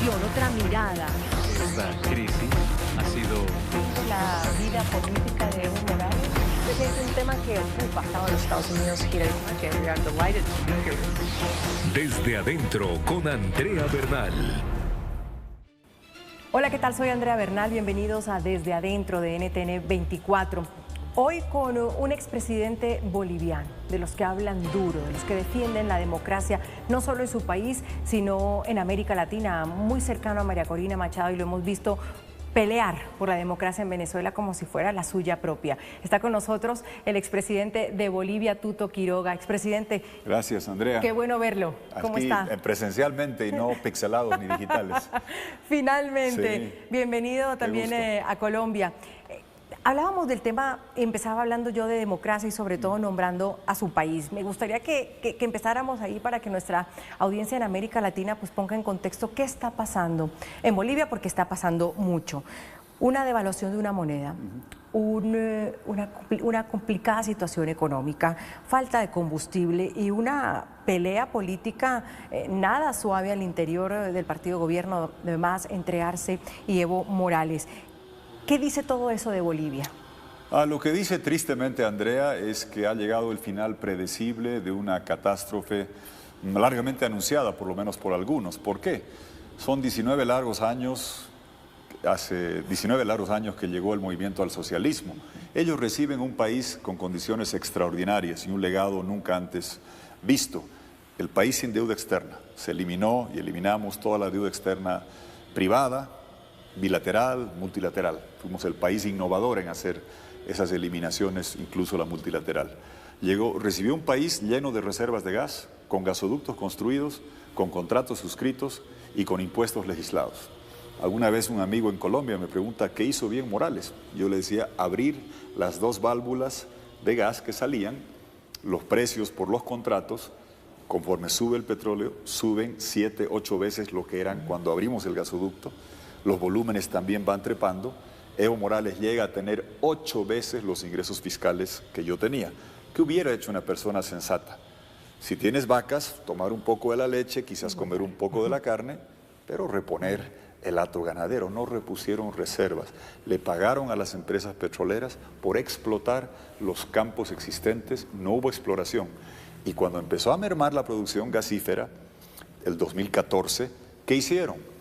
visión, otra mirada. Esta crisis ha sido... La vida política de Evo Morales es un tema que ocupa a los Estados Unidos y que we are delighted to be here. Desde adentro con Andrea Bernal. Hola, ¿qué tal? Soy Andrea Bernal, bienvenidos a Desde Adentro de NTN 24. Hoy con un expresidente boliviano, de los que hablan duro, de los que defienden la democracia, no solo en su país, sino en América Latina, muy cercano a María Corina Machado, y lo hemos visto pelear por la democracia en Venezuela como si fuera la suya propia. Está con nosotros el expresidente de Bolivia, Tuto Quiroga. Expresidente. Gracias, Andrea. Qué bueno verlo. ¿Cómo Aquí, está? Presencialmente y no pixelados ni digitales. Finalmente. Sí. Bienvenido también a Colombia. Hablábamos del tema, empezaba hablando yo de democracia y sobre todo nombrando a su país. Me gustaría que empezáramos ahí para que nuestra audiencia en América Latina pues ponga en contexto qué está pasando en Bolivia, porque está pasando mucho. Una devaluación de una moneda, una complicada situación económica, falta de combustible y una pelea política nada suave al interior del partido gobierno, además entre Arce y Evo Morales. ¿Qué dice todo eso de Bolivia? Lo que dice tristemente Andrea es que ha llegado el final predecible de una catástrofe largamente anunciada, por lo menos por algunos. ¿Por qué? Son 19 largos años, hace 19 largos años que llegó el movimiento al socialismo. Ellos reciben un país con condiciones extraordinarias y un legado nunca antes visto. El país sin deuda externa. Se eliminó y eliminamos toda la deuda externa privada, bilateral, multilateral. Fuimos el país innovador en hacer esas eliminaciones, incluso la multilateral. Recibió un país lleno de reservas de gas, con gasoductos construidos, con contratos suscritos y con impuestos legislados. Alguna vez un amigo en Colombia me pregunta ¿qué hizo bien Morales? Yo le decía abrir las dos válvulas de gas que salían, los precios por los contratos, conforme sube el petróleo, suben 7, 8 veces lo que eran cuando abrimos el gasoducto. Los volúmenes también van trepando. Evo Morales llega a tener 8 veces los ingresos fiscales que yo tenía. ¿Qué hubiera hecho una persona sensata? Si tienes vacas, tomar un poco de la leche, quizás comer un poco de la carne, pero reponer el hato ganadero. No repusieron reservas. Le pagaron a las empresas petroleras por explotar los campos existentes. No hubo exploración. Y cuando empezó a mermar la producción gasífera, el 2014, ¿qué hicieron?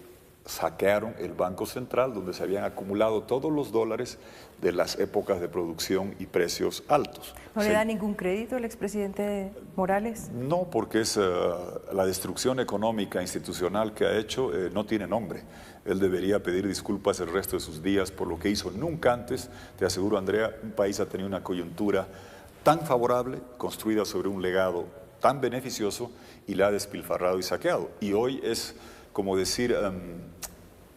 Saquearon el Banco Central, donde se habían acumulado todos los dólares de las épocas de producción y precios altos. ¿No le da ningún crédito el expresidente Morales? No, porque es la destrucción económica institucional que ha hecho, no tiene nombre. Él debería pedir disculpas el resto de sus días por lo que hizo. Nunca antes, te aseguro, Andrea, un país ha tenido una coyuntura tan favorable, construida sobre un legado tan beneficioso, y la ha despilfarrado y saqueado. Y hoy es como decir,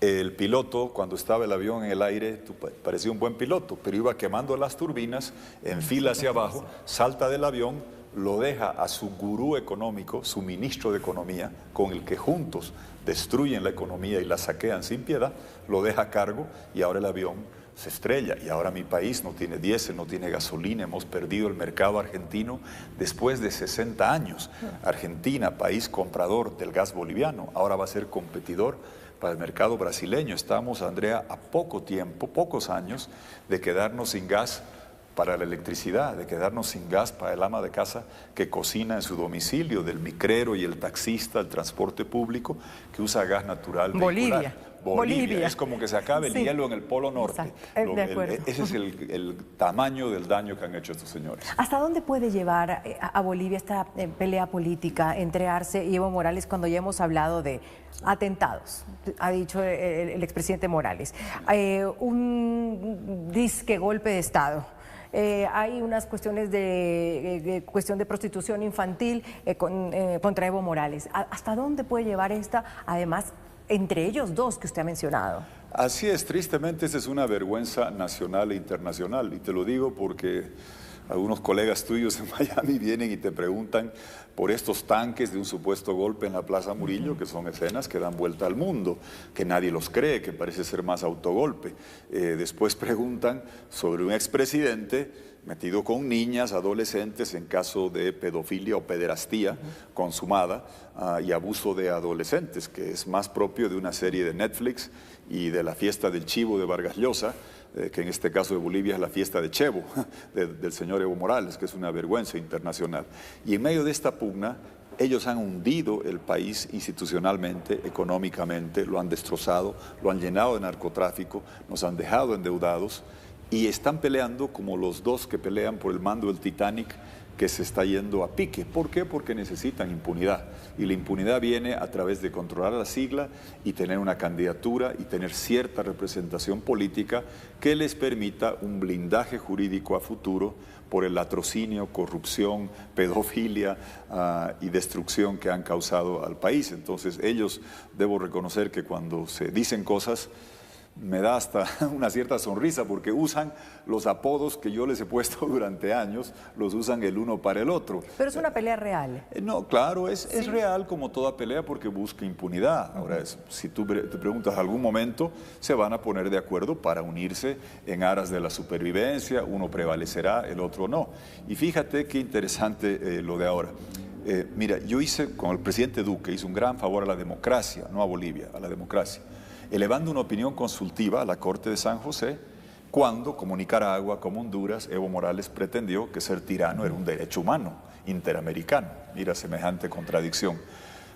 el piloto, cuando estaba el avión en el aire, parecía un buen piloto, pero iba quemando las turbinas, en fila hacia abajo, salta del avión, lo deja a su gurú económico, su ministro de Economía, con el que juntos destruyen la economía y la saquean sin piedad, lo deja a cargo y ahora el avión se estrella. Y ahora mi país no tiene diésel, no tiene gasolina, hemos perdido el mercado argentino después de 60 años. Argentina, país comprador del gas boliviano, ahora va a ser competidor para el mercado brasileño. Estamos, Andrea, a poco tiempo, pocos años, de quedarnos sin gas para la electricidad, de quedarnos sin gas para el ama de casa que cocina en su domicilio, del micrero y el taxista, el transporte público, que usa gas natural vehicular. Bolivia. Es como que se acabe el hielo en el Polo Norte. Ese es el tamaño del daño que han hecho estos señores. ¿Hasta dónde puede llevar a Bolivia esta pelea política entre Arce y Evo Morales cuando ya hemos hablado de atentados? Ha dicho el expresidente Morales. Un disque golpe de Estado. Hay unas cuestiones cuestión de prostitución infantil contra Evo Morales. ¿Hasta dónde puede llevar esta, además, entre ellos dos que usted ha mencionado? Así es, tristemente esta es una vergüenza nacional e internacional, y te lo digo porque algunos colegas tuyos en Miami vienen y te preguntan por estos tanques de un supuesto golpe en la Plaza Murillo, que son escenas que dan vuelta al mundo, que nadie los cree, que parece ser más autogolpe. Después preguntan sobre un expresidente metido con niñas, adolescentes en caso de pedofilia o pederastía consumada y abuso de adolescentes, que es más propio de una serie de Netflix y de la fiesta del chivo de Vargas Llosa, que en este caso de Bolivia es la fiesta de Chevo, del señor Evo Morales, que es una vergüenza internacional. Y en medio de esta pugna, ellos han hundido el país institucionalmente, económicamente, lo han destrozado, lo han llenado de narcotráfico, nos han dejado endeudados y están peleando como los dos que pelean por el mando del Titanic que se está yendo a pique. ¿Por qué? Porque necesitan impunidad. Y la impunidad viene a través de controlar la sigla y tener una candidatura y tener cierta representación política que les permita un blindaje jurídico a futuro por el latrocinio, corrupción, pedofilia y destrucción que han causado al país. Entonces ellos, debo reconocer que cuando se dicen cosas, me da hasta una cierta sonrisa porque usan los apodos que yo les he puesto durante años, los usan el uno para el otro. Pero es una pelea real. No, claro, es real como toda pelea porque busca impunidad. Ahora, si tú te preguntas algún momento, se van a poner de acuerdo para unirse en aras de la supervivencia, uno prevalecerá, el otro no. Y fíjate qué interesante lo de ahora. Mira, yo hice, con el presidente Duque, hice un gran favor a la democracia, no a Bolivia, a la democracia, elevando una opinión consultiva a la Corte de San José cuando, como Nicaragua, como Honduras, Evo Morales pretendió que ser tirano era un derecho humano interamericano. Mira semejante contradicción.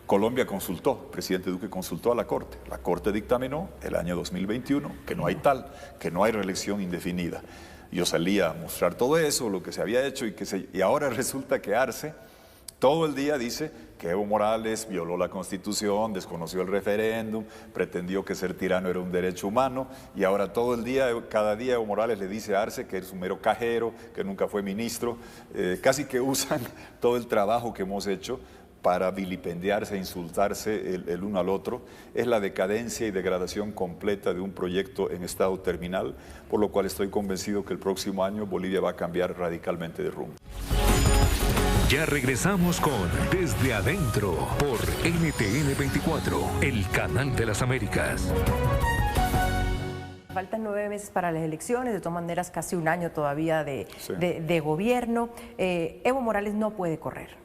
Colombia consultó, el presidente Duque consultó a la Corte dictaminó el año 2021 que no hay tal, que no hay reelección indefinida. Yo salía a mostrar todo eso, lo que se había hecho y ahora resulta que Arce todo el día dice que Evo Morales violó la Constitución, desconoció el referéndum, pretendió que ser tirano era un derecho humano y ahora todo el día, cada día Evo Morales le dice a Arce que es un mero cajero, que nunca fue ministro, casi que usan todo el trabajo que hemos hecho para vilipendiarse, insultarse el uno al otro. Es la decadencia y degradación completa de un proyecto en estado terminal, por lo cual estoy convencido que el próximo año Bolivia va a cambiar radicalmente de rumbo. Ya regresamos con Desde Adentro por NTN 24, el canal de las Américas. Faltan 9 meses para las elecciones, de todas maneras casi un año todavía de gobierno. Evo Morales no puede correr.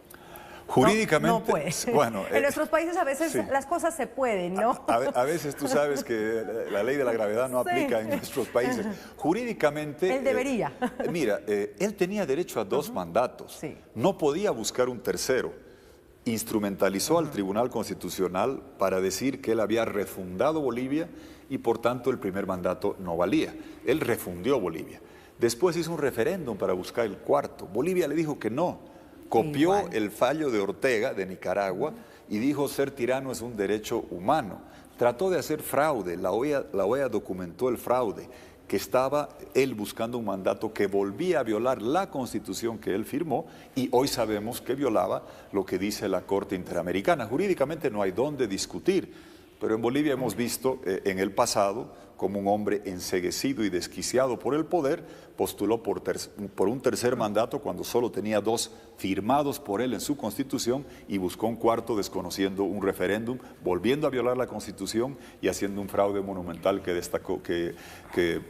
Jurídicamente, no puede. Bueno, en nuestros países a veces las cosas se pueden, ¿no? A veces tú sabes que la ley de la gravedad no aplica en nuestros países. Jurídicamente... Él debería. Mira, él tenía derecho a 2 mandatos. Sí. No podía buscar un tercero. Instrumentalizó al Tribunal Constitucional para decir que él había refundado Bolivia y por tanto el primer mandato no valía. Él refundió Bolivia. Después hizo un referéndum para buscar el cuarto. Bolivia le dijo que no. Copió el fallo de Ortega, de Nicaragua, y dijo ser tirano es un derecho humano. Trató de hacer fraude, la OEA documentó el fraude, que estaba él buscando un mandato que volvía a violar la Constitución que él firmó, y hoy sabemos que violaba lo que dice la Corte Interamericana. Jurídicamente no hay dónde discutir, pero en Bolivia hemos visto en el pasado como un hombre enceguecido y desquiciado por el poder, postuló por un tercer mandato cuando solo tenía 2 firmados por él en su Constitución y buscó un cuarto desconociendo un referéndum, volviendo a violar la Constitución y haciendo un fraude monumental que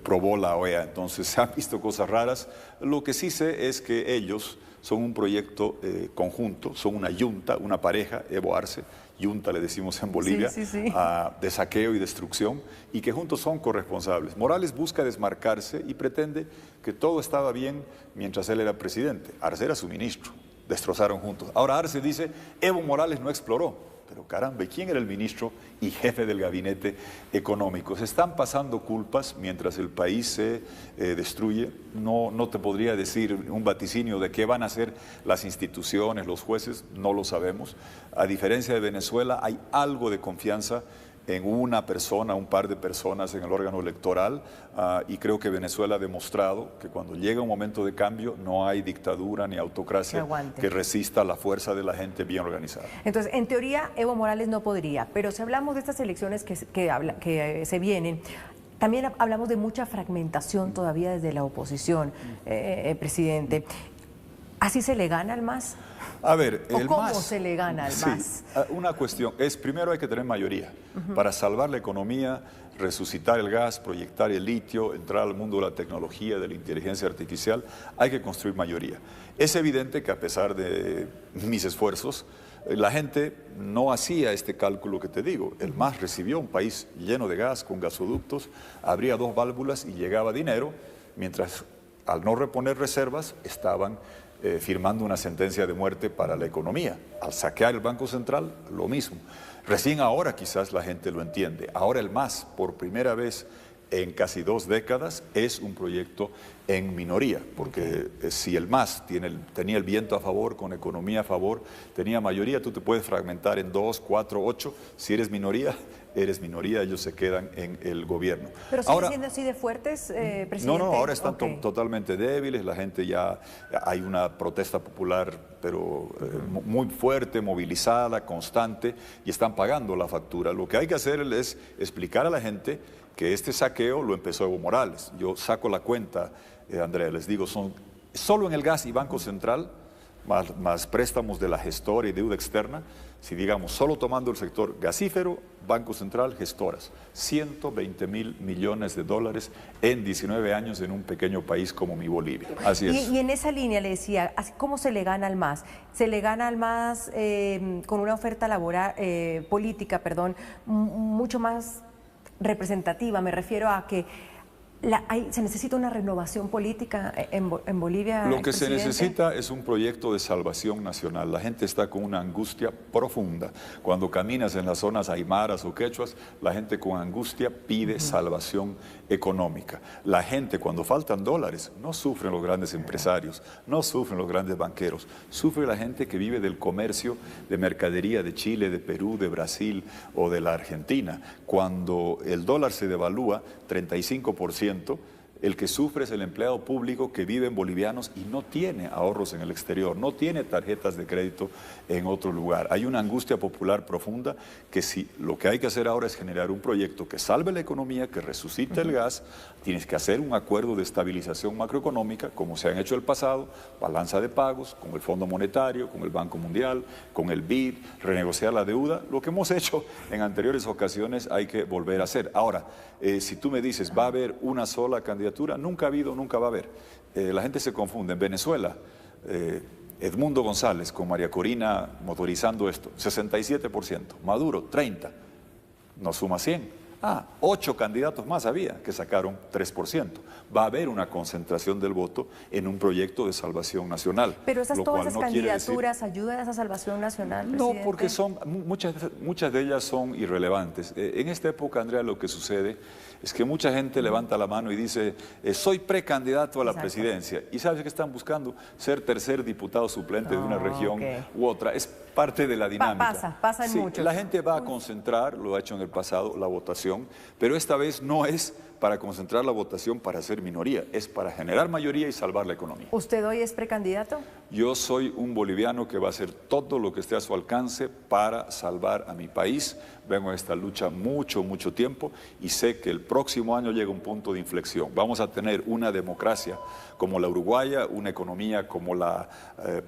probó la OEA. Entonces se han visto cosas raras. Lo que sí sé es que ellos son un proyecto conjunto, son una yunta, una pareja, Evo Arce, yunta le decimos en Bolivia, de saqueo y destrucción, y que juntos son corresponsables. Morales busca desmarcarse y pretende que todo estaba bien mientras él era presidente. Arce era su ministro, destrozaron juntos. Ahora Arce dice, Evo Morales no exploró. Pero caramba, ¿quién era el ministro y jefe del gabinete económico? Se están pasando culpas mientras el país se destruye. No te podría decir un vaticinio de qué van a hacer las instituciones, los jueces, no lo sabemos. A diferencia de Venezuela, hay algo de confianza en una persona, un par de personas en el órgano electoral, y creo que Venezuela ha demostrado que cuando llega un momento de cambio no hay dictadura ni autocracia que resista la fuerza de la gente bien organizada. Entonces, en teoría, Evo Morales no podría, pero si hablamos de estas elecciones que se vienen, también hablamos de mucha fragmentación todavía desde la oposición, presidente. ¿Así se le gana al MAS? A ver, ¿O el cómo MAS, se le gana al sí, MAS? una cuestión es, primero hay que tener mayoría. Para salvar la economía, resucitar el gas, proyectar el litio, entrar al mundo de la tecnología, de la inteligencia artificial, hay que construir mayoría. Es evidente que a pesar de mis esfuerzos, la gente no hacía este cálculo que te digo. El MAS recibió un país lleno de gas, con gasoductos, abría 2 válvulas y llegaba dinero, mientras al no reponer reservas estaban firmando una sentencia de muerte para la economía. Al saquear el Banco Central, lo mismo. Recién ahora quizás la gente lo entiende. Ahora el MAS, por primera vez en casi 2 décadas, es un proyecto en minoría, porque si el MAS tenía el viento a favor, con economía a favor, tenía mayoría, tú te puedes fragmentar en 2, 4, 8, si eres minoría, ellos se quedan en el gobierno. ¿Pero siguen siendo así de fuertes, presidente? No, ahora están totalmente débiles, la gente ya, hay una protesta popular, pero muy fuerte, movilizada, constante, y están pagando la factura. Lo que hay que hacer es explicar a la gente que este saqueo lo empezó Evo Morales. Yo saco la cuenta, Andrea, les digo, son solo en el gas y Banco Central, más préstamos de la gestora y deuda externa, si digamos, solo tomando el sector gasífero, Banco Central, gestoras, 120.000 millones de dólares en 19 años en un pequeño país como mi Bolivia. Así es. Y en esa línea le decía, ¿cómo se le gana al MAS? Se le gana al MAS con una oferta laboral, política, mucho más representativa. Me refiero a que se necesita una renovación política en Bolivia. Lo que se necesita es un proyecto de salvación nacional. La gente está con una angustia profunda. Cuando caminas en las zonas aymaras o quechuas, la gente con angustia pide salvación económica. La gente, cuando faltan dólares, no sufren los grandes empresarios, no sufren los grandes banqueros, sufre la gente que vive del comercio de mercadería de Chile, de Perú, de Brasil o de la Argentina. Cuando el dólar se devalúa 35%, el que sufre es el empleado público que vive en bolivianos y no tiene ahorros en el exterior, no tiene tarjetas de crédito en otro lugar. Hay una angustia popular profunda que si lo que hay que hacer ahora es generar un proyecto que salve la economía, que resucite el gas, tienes que hacer un acuerdo de estabilización macroeconómica, como se han hecho en el pasado, balanza de pagos, con el Fondo Monetario, con el Banco Mundial, con el BID, renegociar la deuda. Lo que hemos hecho en anteriores ocasiones hay que volver a hacer. Ahora, si tú me dices, ¿va a haber una sola candidatura? Nunca ha habido, nunca va a haber. La gente se confunde. En Venezuela, Edmundo González con María Corina motorizando esto, 67%. Maduro, 30%. Nos suma 100%. 8 candidatos más había que sacaron 3%. Va a haber una concentración del voto en un proyecto de salvación nacional. Pero todas esas candidaturas ayudan a esa salvación nacional, presidente. No, porque muchas de ellas son irrelevantes. En esta época, Andrea, lo que sucede es que mucha gente levanta la mano y dice, soy precandidato a la presidencia. ¿Y sabes qué están buscando? Ser tercer diputado suplente de una región u otra. Es parte de la dinámica. Pasa en muchos. La gente va a concentrar, lo ha hecho en el pasado, la votación, pero esta vez no es para concentrar la votación para ser minoría, es para generar mayoría y salvar la economía. ¿Usted hoy es precandidato? Yo soy un boliviano que va a hacer todo lo que esté a su alcance para salvar a mi país. Vengo a esta lucha mucho tiempo y sé que el próximo año llega un punto de inflexión. Vamos a tener una democracia como la uruguaya, una economía como la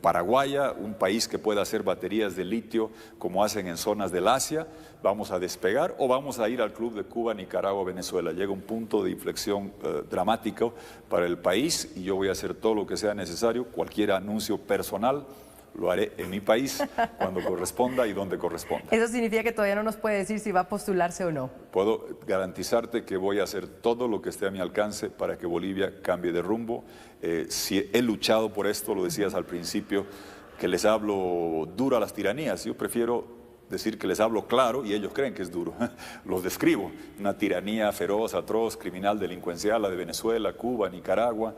paraguaya, un país que pueda hacer baterías de litio como hacen en zonas del Asia. Vamos a despegar o vamos a ir al club de Cuba, Nicaragua, Venezuela. Llega un punto de inflexión dramático para el país y yo voy a hacer todo lo que sea necesario. Cualquier anuncio personal lo haré en mi país cuando corresponda y donde corresponda. ¿Eso significa que todavía no nos puede decir si va a postularse o no? Puedo garantizarte que voy a hacer todo lo que esté a mi alcance para que Bolivia cambie de rumbo. Si he luchado por esto, lo decías al principio, que les hablo duro a las tiranías. Yo prefiero decir que les hablo claro y ellos creen que es duro. Los describo. Una tiranía feroz, atroz, criminal, delincuencial, la de Venezuela, Cuba, Nicaragua,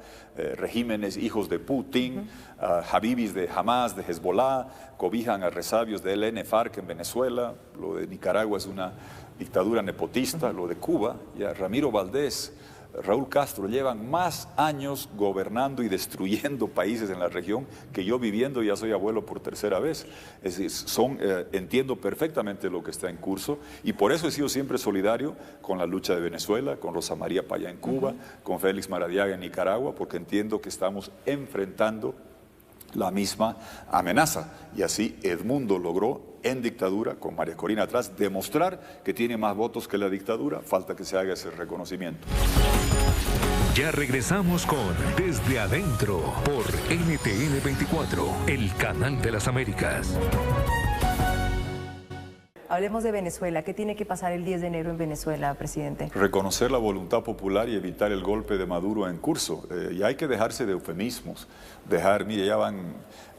regímenes hijos de Putin, habibis de Hamas, de Hezbollah, cobijan a resabios de ELN, FARC en Venezuela. Lo de Nicaragua es una dictadura nepotista. Lo de Cuba, ya Ramiro Valdés, Raúl Castro llevan más años gobernando y destruyendo países en la región que yo viviendo, ya soy abuelo por tercera vez. Es decir, entiendo perfectamente lo que está en curso y por eso he sido siempre solidario con la lucha de Venezuela, con Rosa María Payá en Cuba, con Félix Maradiaga en Nicaragua, porque entiendo que estamos enfrentando la misma amenaza. Y así Edmundo logró, en dictadura, con María Corina atrás, demostrar que tiene más votos que la dictadura. Falta que se haga ese reconocimiento. Ya regresamos con Desde Adentro por NTN 24, el canal de las Américas. Hablemos de Venezuela. ¿Qué tiene que pasar el 10 de enero en Venezuela, presidente? Reconocer la voluntad popular y evitar el golpe de Maduro en curso. Y hay que dejarse de eufemismos. Mire,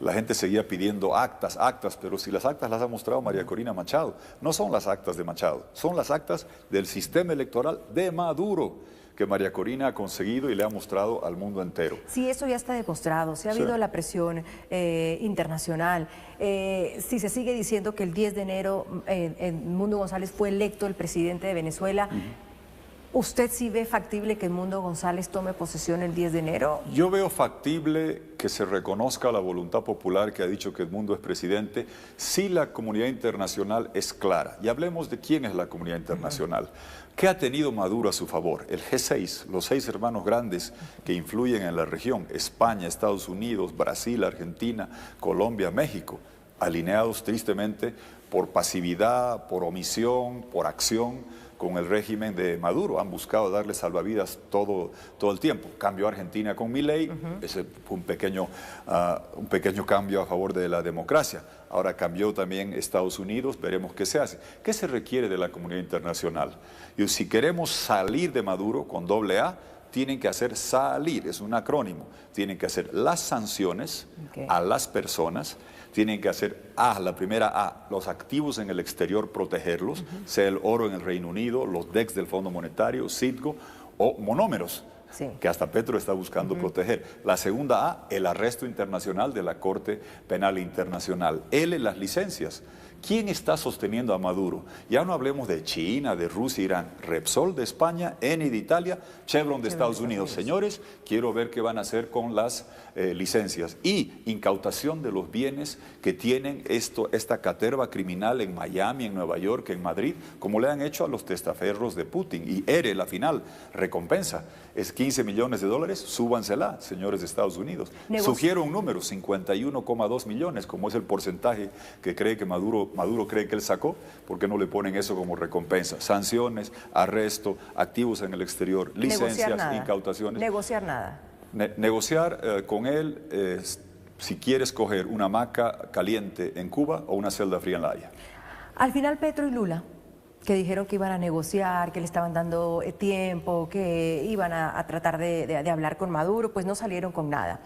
la gente seguía pidiendo actas, pero si las actas las ha mostrado María Corina Machado, no son las actas de Machado, son las actas del sistema electoral de Maduro, que María Corina ha conseguido y le ha mostrado al mundo entero. Sí, eso ya está demostrado, si ha habido la presión internacional, si se sigue diciendo que el 10 de enero Edmundo González fue electo el presidente de Venezuela, ¿usted sí ve factible que Edmundo González tome posesión el 10 de enero? Yo veo factible que se reconozca la voluntad popular que ha dicho que Edmundo es presidente, si la comunidad internacional es clara. Y hablemos de quién es la comunidad internacional. ¿Qué ha tenido Maduro a su favor? El G6, los 6 hermanos grandes que influyen en la región, España, Estados Unidos, Brasil, Argentina, Colombia, México, alineados tristemente por pasividad, por omisión, por acción con el régimen de Maduro. Han buscado darle salvavidas todo el tiempo. Cambió Argentina con Milei, ese fue un pequeño cambio a favor de la democracia. Ahora cambió también Estados Unidos, veremos qué se hace. ¿Qué se requiere de la comunidad internacional? Y si queremos salir de Maduro con doble A, tienen que hacer salir, es un acrónimo. Tienen que hacer las sanciones a las personas, tienen que hacer la primera A, los activos en el exterior, protegerlos, sea el oro en el Reino Unido, los DEX del Fondo Monetario, Citgo o monómeros, que hasta Petro está buscando proteger. La segunda A, el arresto internacional de la Corte Penal Internacional. L, las licencias. ¿Quién está sosteniendo a Maduro? Ya no hablemos de China, de Rusia, Irán. Repsol de España, Eni de Italia, Chevron de Estados Unidos. Señores, quiero ver qué van a hacer con las licencias. Y incautación de los bienes que tienen esta caterva criminal en Miami, en Nueva York, en Madrid, como le han hecho a los testaferros de Putin. Y ERE, la final, recompensa, es 15 millones de dólares, súbansela, señores de Estados Unidos. Sugiero un número, 51,2 millones, como es el porcentaje que cree que Maduro cree que él sacó. ¿Por qué no le ponen eso como recompensa? Sanciones, arresto, activos en el exterior, licencias, incautaciones. Negociar nada. Negociar con él, si quieres coger una hamaca caliente en Cuba o una celda fría en La Haya. Al final Petro y Lula, que dijeron que iban a negociar, que le estaban dando tiempo, que iban a tratar de hablar con Maduro, pues no salieron con nada.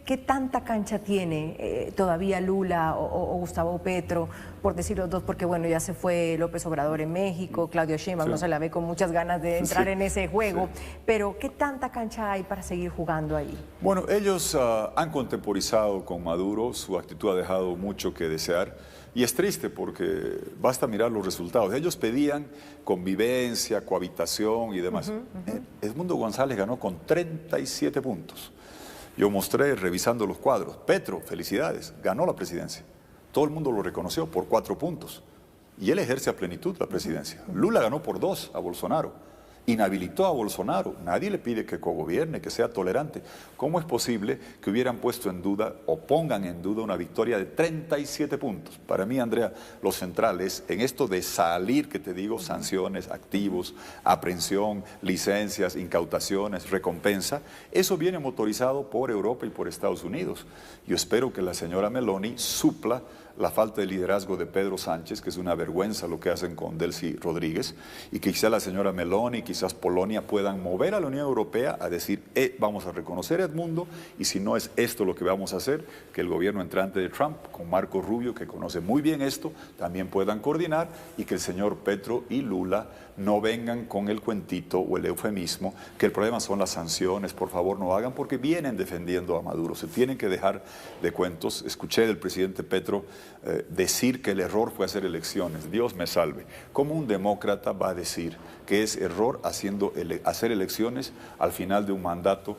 ¿Qué tanta cancha tiene todavía Lula o Gustavo Petro, por decir los dos? Porque bueno, ya se fue López Obrador en México, Claudio Sheinbaum no se la ve con muchas ganas de entrar en ese juego, pero ¿qué tanta cancha hay para seguir jugando ahí? Bueno, ellos han contemporizado con Maduro, su actitud ha dejado mucho que desear. Y es triste porque basta mirar los resultados. Ellos pedían convivencia, cohabitación y demás. Edmundo González ganó con 37 puntos. Yo mostré revisando los cuadros. Petro, felicidades, ganó la presidencia. Todo el mundo lo reconoció por 4 puntos. Y él ejerce a plenitud la presidencia. Lula ganó por 2 a Bolsonaro. Inhabilitó a Bolsonaro. Nadie le pide que cogobierne, que sea tolerante. ¿Cómo es posible que hubieran puesto en duda o pongan en duda una victoria de 37 puntos? Para mí, Andrea, lo central es en esto de salir, que te digo, sanciones, activos, aprehensión, licencias, incautaciones, recompensa. Eso viene motorizado por Europa y por Estados Unidos. Yo espero que la señora Meloni supla la falta de liderazgo de Pedro Sánchez, que es una vergüenza lo que hacen con Delcy Rodríguez, y que quizá la señora Meloni, quizás Polonia puedan mover a la Unión Europea a decir, vamos a reconocer a Edmundo, y si no es esto lo que vamos a hacer, que el gobierno entrante de Trump, con Marco Rubio, que conoce muy bien esto, también puedan coordinar, y que el señor Petro y Lula no vengan con el cuentito o el eufemismo, que el problema son las sanciones. Por favor, no hagan, porque vienen defendiendo a Maduro. Se tienen que dejar de cuentos. Escuché del presidente Petro decir que el error fue hacer elecciones. Dios me salve. ¿Cómo un demócrata va a decir que es error hacer elecciones al final de un mandato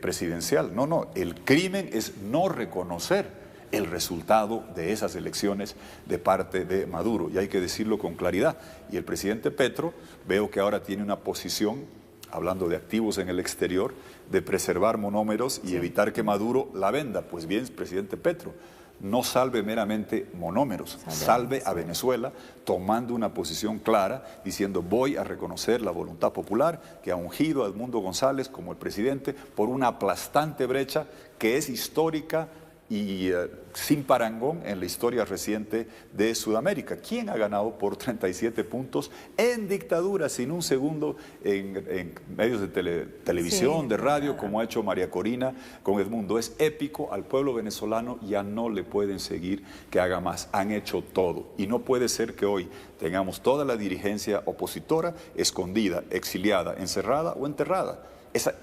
presidencial? No, el crimen es no reconocer el resultado de esas elecciones de parte de Maduro, y hay que decirlo con claridad. Y el presidente Petro, veo que ahora tiene una posición hablando de activos en el exterior, de preservar monómeros y evitar que Maduro la venda. Pues bien, presidente Petro, no salve meramente monómeros, salve a Venezuela tomando una posición clara, diciendo voy a reconocer la voluntad popular que ha ungido a Edmundo González como el presidente por una aplastante brecha que es histórica y sin parangón en la historia reciente de Sudamérica. ¿Quién ha ganado por 37 puntos en dictadura, sin un segundo en medios de televisión, de radio, como ha hecho María Corina con Edmundo? Es épico, al pueblo venezolano ya no le pueden seguir que haga más. Han hecho todo y no puede ser que hoy tengamos toda la dirigencia opositora escondida, exiliada, encerrada o enterrada.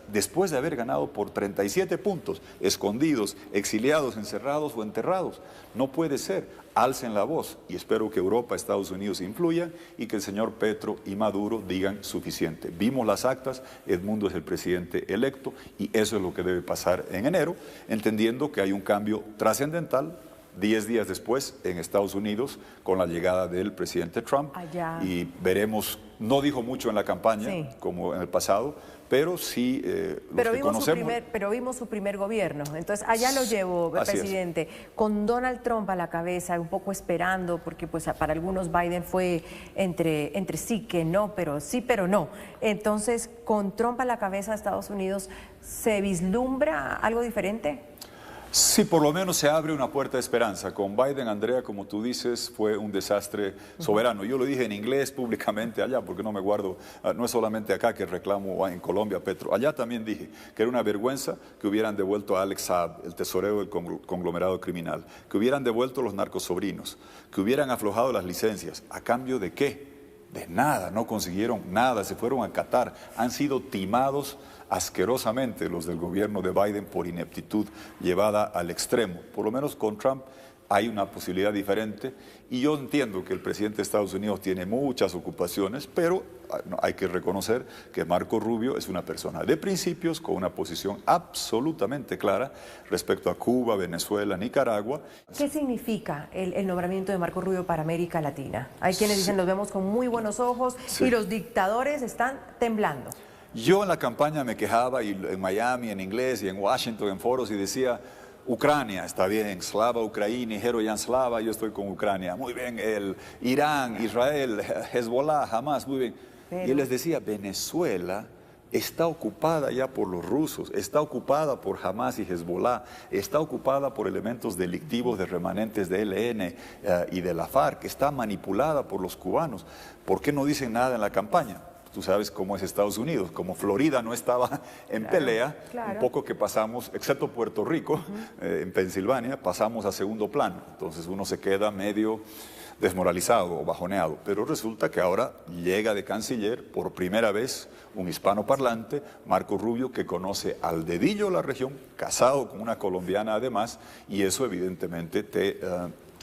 Después de haber ganado por 37 puntos, escondidos, exiliados, encerrados o enterrados. No puede ser. Alcen la voz y espero que Europa, Estados Unidos influyan y que el señor Petro y Maduro digan suficiente. Vimos las actas, Edmundo es el presidente electo y eso es lo que debe pasar en enero, entendiendo que hay un cambio trascendental 10 días después en Estados Unidos con la llegada del presidente Trump. Y veremos, no dijo mucho en la campaña como en el pasado, pero sí pero vimos su primer gobierno. Entonces allá lo llevo, presidente, con Donald Trump a la cabeza, un poco esperando, porque pues para algunos Biden fue entre sí que no, pero sí, pero no. Entonces, con Trump a la cabeza de Estados Unidos, ¿se vislumbra algo diferente? Sí, por lo menos se abre una puerta de esperanza. Con Biden, Andrea, como tú dices, fue un desastre soberano. Yo lo dije en inglés públicamente allá, porque no me guardo, no es solamente acá que reclamo en Colombia, Petro. Allá también dije que era una vergüenza que hubieran devuelto a Alex Saab, el tesorero del conglomerado criminal, que hubieran devuelto los narcosobrinos, que hubieran aflojado las licencias. ¿A cambio de qué? De nada, no consiguieron nada, se fueron a Qatar, han sido timados asquerosamente los del gobierno de Biden por ineptitud llevada al extremo. Por lo menos con Trump hay una posibilidad diferente y yo entiendo que el presidente de Estados Unidos tiene muchas ocupaciones, pero hay que reconocer que Marco Rubio es una persona de principios con una posición absolutamente clara respecto a Cuba, Venezuela, Nicaragua. ¿Qué significa el nombramiento de Marco Rubio para América Latina? Hay quienes dicen los vemos con muy buenos ojos y los dictadores están temblando. Yo en la campaña me quejaba, y en Miami, en inglés, y en Washington, en foros, y decía, Ucrania, está bien, Slava Ucraini, Heroyan Slava, yo estoy con Ucrania, muy bien, el Irán, Israel, Hezbollah, Hamas, muy bien. Pero... Y les decía, Venezuela está ocupada ya por los rusos, está ocupada por Hamas y Hezbollah, está ocupada por elementos delictivos de remanentes de ELN y de la FARC, está manipulada por los cubanos. ¿Por qué no dicen nada en la campaña? Tú sabes cómo es Estados Unidos, como Florida no estaba en pelea, un poco que pasamos, excepto Puerto Rico, en Pensilvania, pasamos a segundo plano. Entonces uno se queda medio desmoralizado o bajoneado. Pero resulta que ahora llega de canciller por primera vez un hispano parlante, Marco Rubio, que conoce al dedillo la región, casado con una colombiana además, y eso evidentemente te...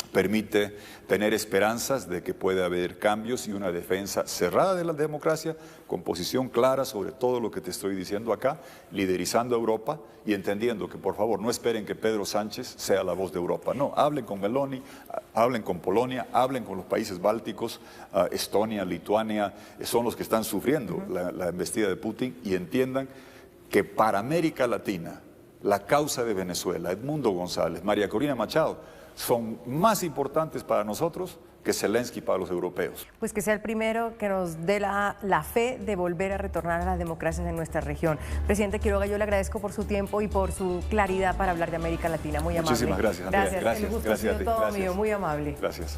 permite tener esperanzas de que puede haber cambios y una defensa cerrada de la democracia, con posición clara sobre todo lo que te estoy diciendo acá, liderizando a Europa y entendiendo que, por favor, no esperen que Pedro Sánchez sea la voz de Europa. No, hablen con Meloni, hablen con Polonia, hablen con los países bálticos, Estonia, Lituania, son los que están sufriendo la embestida de Putin, y entiendan que para América Latina, la causa de Venezuela, Edmundo González, María Corina Machado, son más importantes para nosotros que Zelensky para los europeos. Pues que sea el primero que nos dé la fe de volver a retornar a las democracias en nuestra región. Presidente Quiroga, yo le agradezco por su tiempo y por su claridad para hablar de América Latina. Muy amable. Muchísimas gracias, Andrea. Gracias. El gusto ha sido todo mío, muy amable. Gracias.